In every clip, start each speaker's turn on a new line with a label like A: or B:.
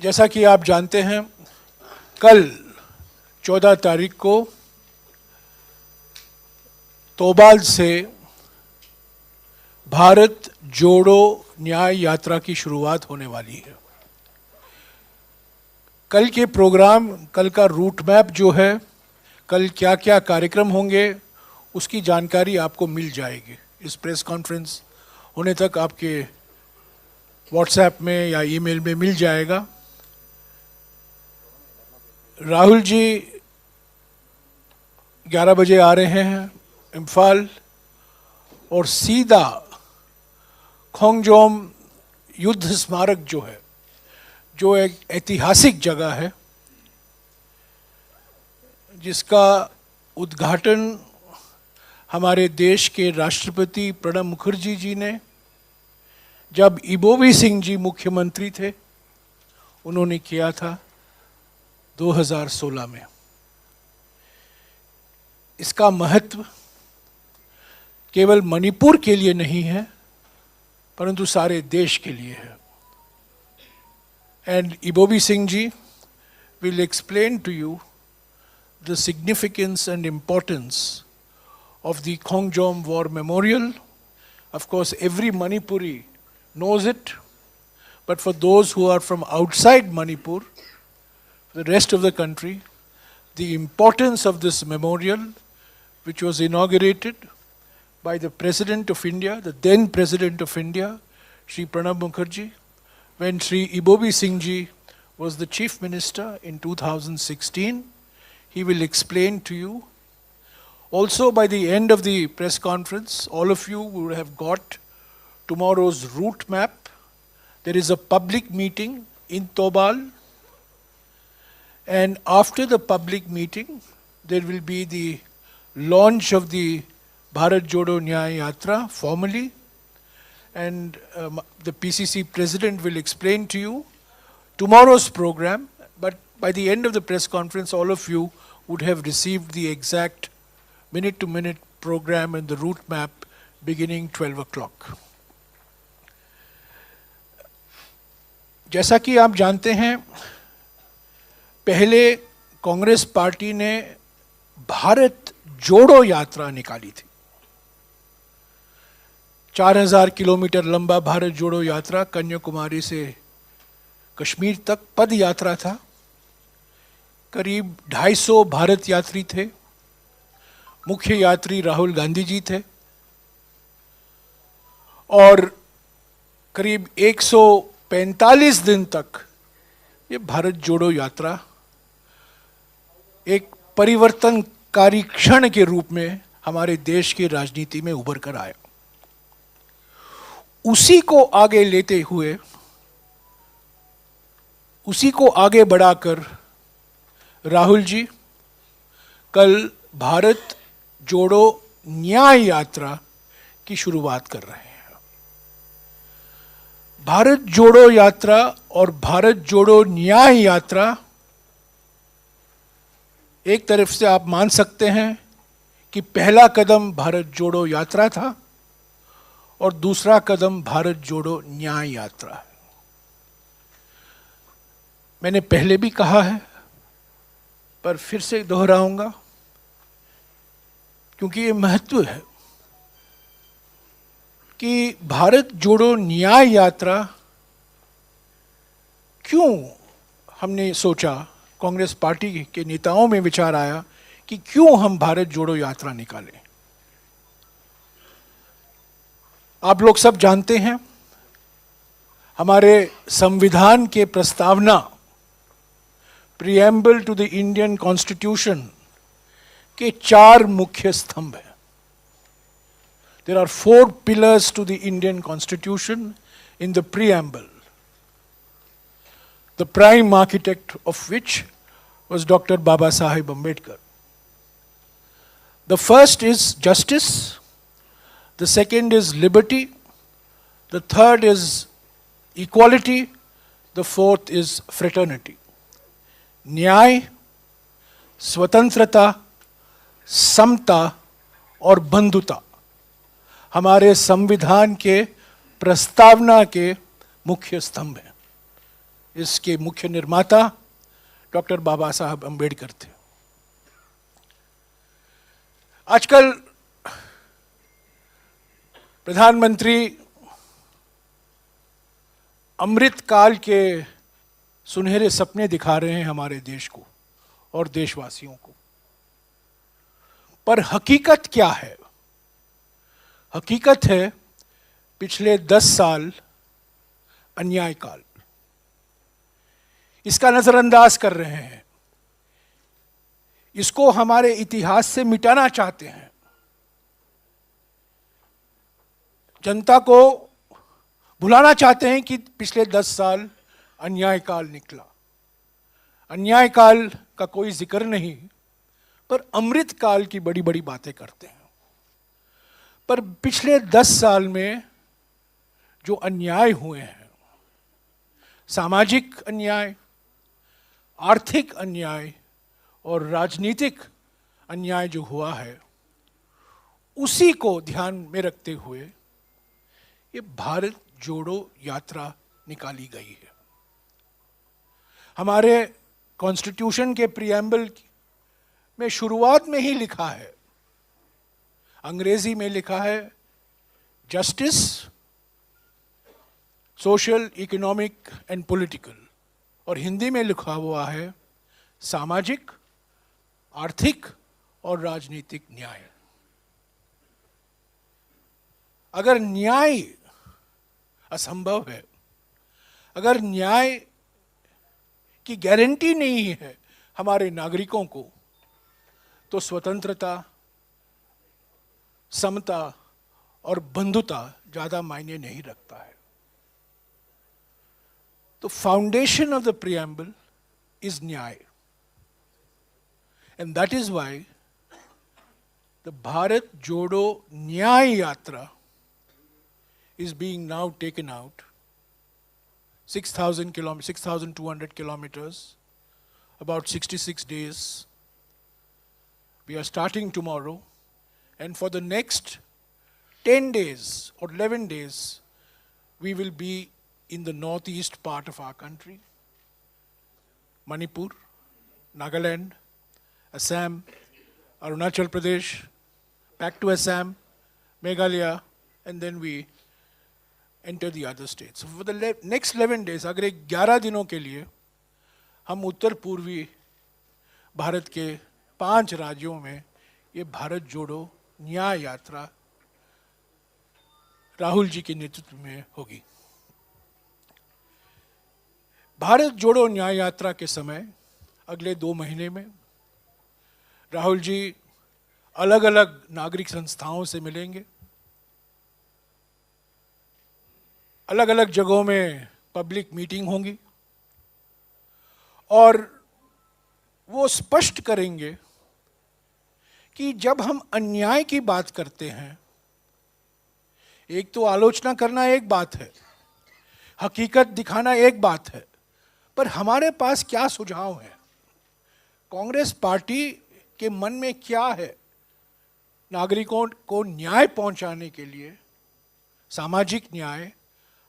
A: जैसा कि आप जानते हैं, कल 14 तारीख को तोबाल से भारत जोड़ो न्याय यात्रा की शुरुआत होने वाली है। कल के प्रोग्राम, कल का रूट मैप जो है, कल क्या क्या कार्यक्रम होंगे, उसकी जानकारी आपको मिल जाएगी। इस प्रेस कॉन्फ्रेंस होने तक आपके व्हाट्सएप में या ईमेल में मिल जाएगा। राहुल जी 11 बजे आ रहे हैं इम्फाल और सीधा खोंगजोम युद्ध स्मारक जो है, जो एक ऐतिहासिक जगह है, जिसका उद्घाटन हमारे देश के राष्ट्रपति प्रणब मुखर्जी जी ने, जब इबोबी सिंह जी मुख्यमंत्री थे, उन्होंने किया था 2016 में। इसका महत्व केवल मणिपुर के लिए नहीं है, परंतु सारे देश के लिए है। And Ibobi Singh ji will explain to you the significance and importance of the Khongjom War Memorial. Of course, every Manipuri knows it, but for those who are from outside Manipur, the rest of the country, the importance of this memorial, which was inaugurated by the President of India, the then President of India, Shri Pranab Mukherjee, when Shri Ibobi Singh ji was the Chief Minister in 2016. He will explain to you. Also, by the end of the press conference, all of you will have got tomorrow's route map. There is a public meeting in Tobal. And after the public meeting, there will be the launch of the Bharat Jodo Nyaya Yatra formally. And the PCC president will explain to you tomorrow's program. But by the end of the press conference, all of you would have received the exact minute-to-minute program and the route map beginning 12 o'clock. जैसा कि आप जानते हैं, पहले Congress party ने भारत जोड़ो यात्रा निकाली थी। 4000 किलोमीटर लंबा भारत जोड़ो यात्रा कन्याकुमारी से कश्मीर तक पद यात्रा था। करीब 250 भारत यात्री थे। मुख्य यात्री राहुल गांधी जी थे और करीब 145 दिन तक ये भारत जोड़ो यात्रा एक परिवर्तनकारी क्षण के रूप में हमारे देश की राजनीति में उभर कर आया। उसी को आगे लेते हुए, उसी को आगे बढ़ाकर राहुल जी कल भारत जोड़ो न्याय यात्रा की शुरुआत कर रहे हैं। भारत जोड़ो यात्रा और भारत जोड़ो न्याय यात्रा एक तरफ से आप मान सकते हैं कि पहला कदम भारत जोड़ो यात्रा था और दूसरा कदम भारत जोड़ो न्याय यात्रा है। मैंने पहले भी कहा है, पर फिर से दोहराऊंगा क्योंकि ये महत्व है कि भारत जोड़ो न्याय यात्रा क्यों हमने सोचा, कांग्रेस पार्टी के नेताओं में विचार आया कि क्यों हम भारत जोड़ो यात्रा निकालें। आप लोग सब जानते हैं, हमारे संविधान के प्रस्तावना, preamble to the Indian constitution के 4 मुख्य स्तंभ हैं। There are 4 pillars to the Indian Constitution in the preamble, the prime architect of which was Dr. Baba Saheb Ambedkar. The first is justice, the second is liberty, the third is equality, the fourth is fraternity. न्याय, स्वतंत्रता, समता और बंधुता हमारे संविधान के प्रस्तावना के मुख्य स्तंभ हैं। इसके मुख्य निर्माता डॉक्टर बाबा साहब अम्बेडकर थे। आजकल प्रधानमंत्री अमृत काल के सुनहरे सपने दिखा रहे हैं हमारे देश को और देशवासियों को, पर हकीकत क्या है? हकीकत है पिछले 10 साल अन्याय काल। इसका नजरअंदाज कर रहे हैं, इसको हमारे इतिहास से मिटाना चाहते हैं। जनता को भुलाना चाहते हैं कि पिछले 10 साल अन्याय काल निकला। अन्याय काल का कोई जिक्र नहीं, पर अमृत काल की बड़ी बड़ी बातें करते हैं। पर पिछले 10 साल में जो अन्याय हुए हैं, सामाजिक अन्याय, आर्थिक अन्याय और राजनीतिक अन्याय जो हुआ है, उसी को ध्यान में रखते हुए ये भारत जोड़ो यात्रा निकाली गई है। हमारे कॉन्स्टिट्यूशन के प्रीएम्बल में शुरुआत में ही लिखा है, अंग्रेजी में लिखा है justice, social, economic and political, और हिंदी में लिखा हुआ है सामाजिक, आर्थिक और राजनीतिक न्याय। अगर न्याय असंभव है, अगर न्याय की गारंटी नहीं है हमारे नागरिकों को, तो स्वतंत्रता, समता और बंधुता ज्यादा मायने नहीं रखता है। तो foundation of the preamble is nyay, and that is why the Bharat Jodo Nyay यात्रा is being now taken out 6,200 kilometers, about 66 days. We are starting tomorrow, and for the next 10 days or 11 days, we will be in the northeast part of our country, Manipur, Nagaland, Assam, Arunachal Pradesh, back to Assam, Meghalaya, and then we enter the other states. So for the next 11 days, अगले 11 दिनों के लिए हम उत्तर पूर्वी भारत के 5 राज्यों में ये भारत जोड़ो न्याय यात्रा राहुल जी के नेतृत्व में होगी। भारत जोड़ो न्याय यात्रा के समय अगले 2 महीने में राहुल जी अलग अलग नागरिक संस्थाओं से मिलेंगे, अलग अलग जगहों में पब्लिक मीटिंग होंगी, और वो स्पष्ट करेंगे कि जब हम अन्याय की बात करते हैं, एक तो आलोचना करना एक बात है, हकीकत दिखाना एक बात है, पर हमारे पास क्या सुझाव है, कांग्रेस पार्टी के मन में क्या है नागरिकों को न्याय पहुंचाने के लिए, सामाजिक न्याय,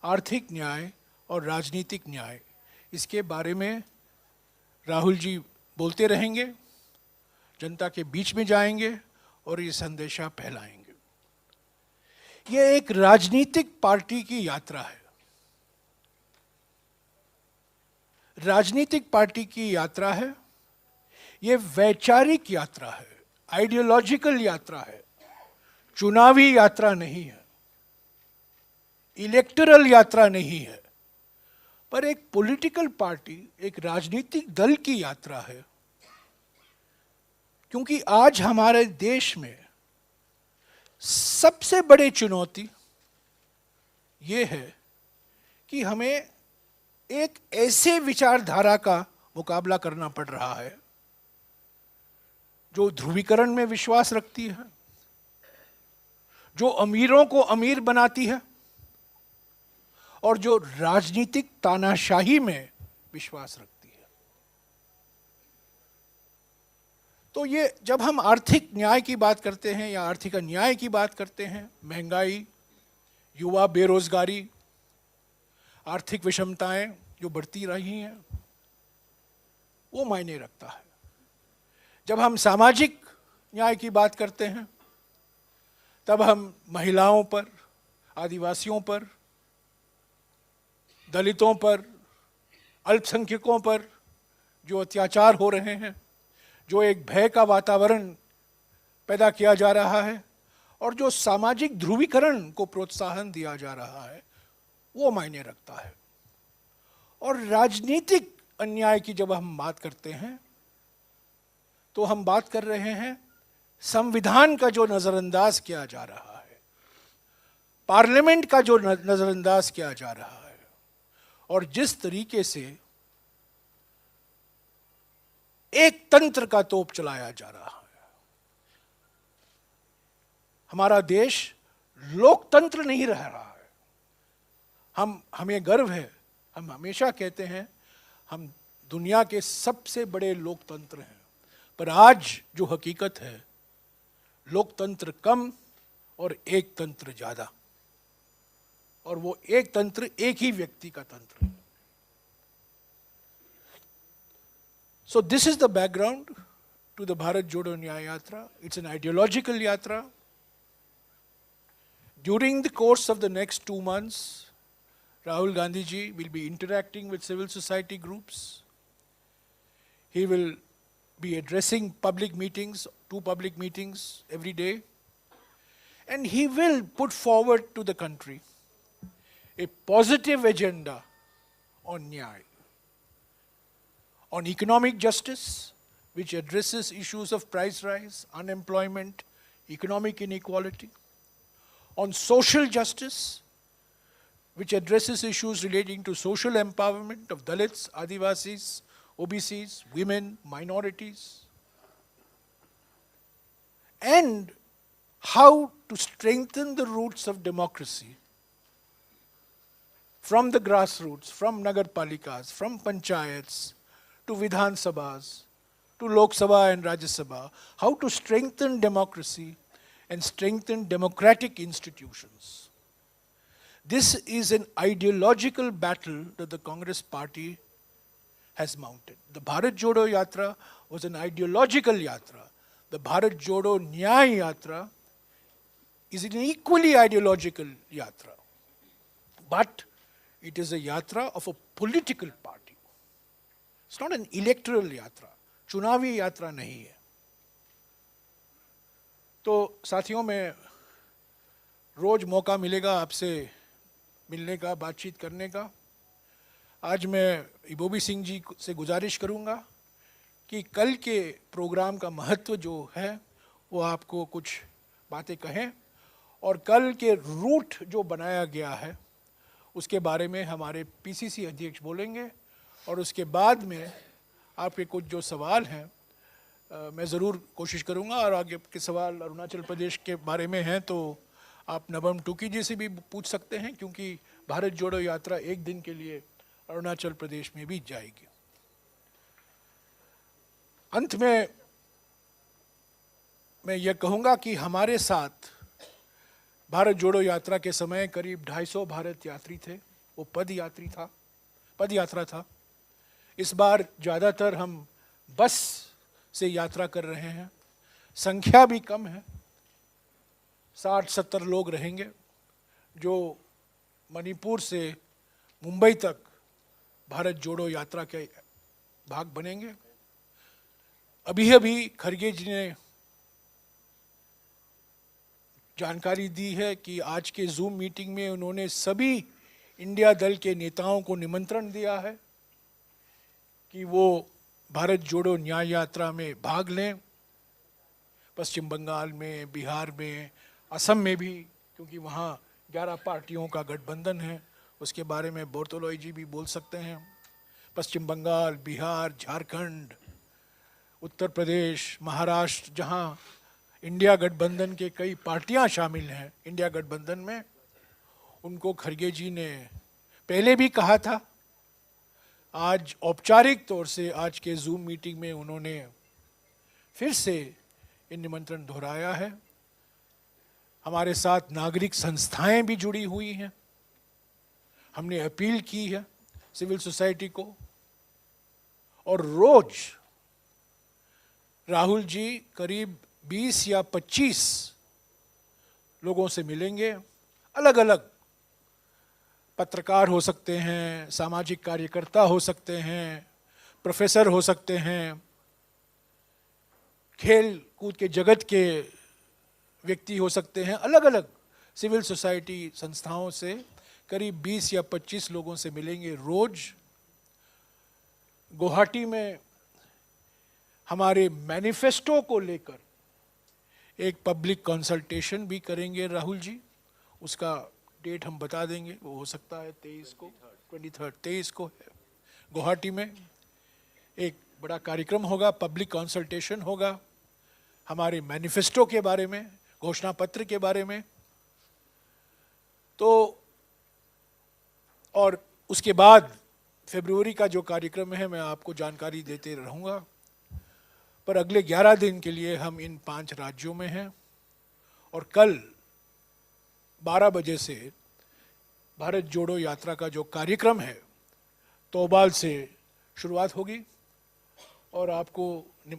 A: आर्थिक न्याय और राजनीतिक न्याय। इसके बारे में राहुल जी बोलते रहेंगे, जनता के बीच में जाएंगे और ये संदेशा फैलाएंगे। ये एक राजनीतिक पार्टी की यात्रा है, राजनीतिक पार्टी की यात्रा है, ये वैचारिक यात्रा है, आइडियोलॉजिकल यात्रा है, चुनावी यात्रा नहीं है, इलेक्टरल यात्रा नहीं है, पर एक पॉलिटिकल पार्टी, एक राजनीतिक दल की यात्रा है। क्योंकि आज हमारे देश में सबसे बड़ी चुनौती ये है कि हमें एक ऐसे विचारधारा का मुकाबला करना पड़ रहा है जो ध्रुवीकरण में विश्वास रखती है, जो अमीरों को अमीर बनाती है और जो राजनीतिक तानाशाही में विश्वास रखती है। तो ये जब हम आर्थिक न्याय की बात करते हैं या आर्थिक अन्याय की बात करते हैं, महंगाई, युवा बेरोजगारी, आर्थिक विषमताएं जो बढ़ती रही हैं, वो मायने रखता है। जब हम सामाजिक न्याय की बात करते हैं, तब हम महिलाओं पर, आदिवासियों पर, दलितों पर, अल्पसंख्यकों पर जो अत्याचार हो रहे हैं, जो एक भय का वातावरण पैदा किया जा रहा है और जो सामाजिक ध्रुवीकरण को प्रोत्साहन दिया जा रहा है, वो मायने रखता है। और राजनीतिक अन्याय की जब हम बात करते हैं तो हम बात कर रहे हैं संविधान का जो नजरअंदाज किया जा रहा है, पार्लियामेंट का जो नजरअंदाज किया जा रहा है, और जिस तरीके से एक तंत्र का तोप चलाया जा रहा है। हमारा देश लोकतंत्र नहीं रह रहा है। हमें गर्व है, हम हमेशा कहते हैं हम दुनिया के सबसे बड़े लोकतंत्र हैं, पर आज जो हकीकत है, लोकतंत्र कम और एक तंत्र ज्यादा, और वो एक तंत्र एक ही व्यक्ति का तंत्र है। So this is the background to the Bharat Jodo Nyaya Yatra. It's an ideological yatra. During the course of the next 2 months, Rahul Gandhi ji will be interacting with civil society groups. He will be addressing public meetings, 2 public meetings every day. And he will put forward to the country a positive agenda on Nyaya. On economic justice, which addresses issues of price rise, unemployment, economic inequality. On social justice, which addresses issues relating to social empowerment of Dalits, Adivasis, OBCs, women, minorities. And how to strengthen the roots of democracy from the grassroots, from Nagar Palikas, from Panchayats, to Vidhan Sabhas, to Lok Sabha and Rajya Sabha, how to strengthen democracy and strengthen democratic institutions. This is an ideological battle that the Congress party has mounted. The Bharat Jodo Yatra was an ideological yatra. The Bharat Jodo Nyaya Yatra is an equally ideological yatra. But it is a yatra of a political party. It's not an electoral yatra. चुनावी यात्रा नहीं है। तो साथियों, में रोज मौका मिलेगा आपसे मिलने का, बातचीत करने का। आज मैं इबोबी सिंह जी से गुजारिश करूंगा कि कल के प्रोग्राम का महत्व जो है वो आपको कुछ बातें कहें, और कल के रूट जो बनाया गया है उसके बारे में हमारे पीसीसी अध्यक्ष बोलेंगे, और उसके बाद में आपके कुछ जो सवाल हैं मैं ज़रूर कोशिश करूंगा। और आगे के सवाल अरुणाचल प्रदेश के बारे में हैं तो आप नबम टूकी जी से भी पूछ सकते हैं, क्योंकि भारत जोड़ो यात्रा एक दिन के लिए अरुणाचल प्रदेश में भी जाएगी। अंत में मैं यह कहूँगा कि हमारे साथ भारत जोड़ो यात्रा के समय करीब 250 भारत यात्री थे। वो पद यात्रा था। इस बार ज़्यादातर हम बस से यात्रा कर रहे हैं। संख्या भी कम है, 60-70 लोग रहेंगे जो मणिपुर से मुंबई तक भारत जोड़ो यात्रा के भाग बनेंगे। अभी खरगे जी ने जानकारी दी है कि आज के जूम मीटिंग में उन्होंने सभी इंडिया दल के नेताओं को निमंत्रण दिया है कि वो भारत जोड़ो न्याय यात्रा में भाग लें। पश्चिम बंगाल में, बिहार में, असम में भी, क्योंकि वहाँ 11 पार्टियों का गठबंधन है, उसके बारे में बोर्तोलोई जी भी बोल सकते हैं। पश्चिम बंगाल, बिहार, झारखंड, उत्तर प्रदेश, महाराष्ट्र, जहाँ इंडिया गठबंधन के कई पार्टियां शामिल हैं इंडिया गठबंधन में, उनको खरगे जी ने पहले भी कहा था। आज औपचारिक तौर से आज के जूम मीटिंग में उन्होंने फिर से ये निमंत्रण दोहराया है। हमारे साथ नागरिक संस्थाएं भी जुड़ी हुई हैं। हमने अपील की है सिविल सोसाइटी को, और रोज राहुल जी करीब 20 या 25 लोगों से मिलेंगे। अलग अलग पत्रकार हो सकते हैं, सामाजिक कार्यकर्ता हो सकते हैं, प्रोफेसर हो सकते हैं, खेल कूद के जगत के व्यक्ति हो सकते हैं। अलग अलग सिविल सोसाइटी संस्थाओं से करीब 20 या 25 लोगों से मिलेंगे रोज। गुवाहाटी में हमारे मैनिफेस्टो को लेकर एक पब्लिक कंसल्टेशन भी करेंगे राहुल जी। उसका डेट हम बता देंगे, वो हो सकता है 23 को है गुवाहाटी में एक बड़ा कार्यक्रम होगा, पब्लिक कंसल्टेशन होगा हमारे मैनिफेस्टो के बारे में, घोषणा पत्र के बारे में। तो और उसके बाद फरवरी का जो कार्यक्रम है मैं आपको जानकारी देते रहूँगा। पर अगले 11 दिन के लिए हम इन 5 राज्यों में हैं और कल 12 बजे से भारत जोड़ो यात्रा का जो कार्यक्रम है तोबाल से शुरुआत होगी और आपको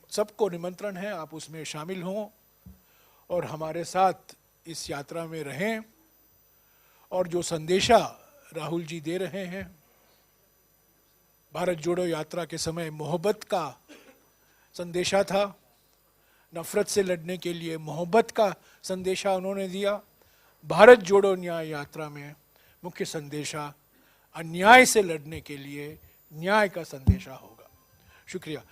A: सबको निमंत्रण है, आप उसमें शामिल हों और हमारे साथ इस यात्रा में रहें। और जो संदेशा राहुल जी दे रहे हैं, भारत जोड़ो यात्रा के समय मोहब्बत का संदेशा था, नफरत से लड़ने के लिए मोहब्बत का संदेशा उन्होंने दिया। भारत जोड़ो न्याय यात्रा में मुख्य संदेशा अन्याय से लड़ने के लिए न्याय का संदेशा होगा। शुक्रिया।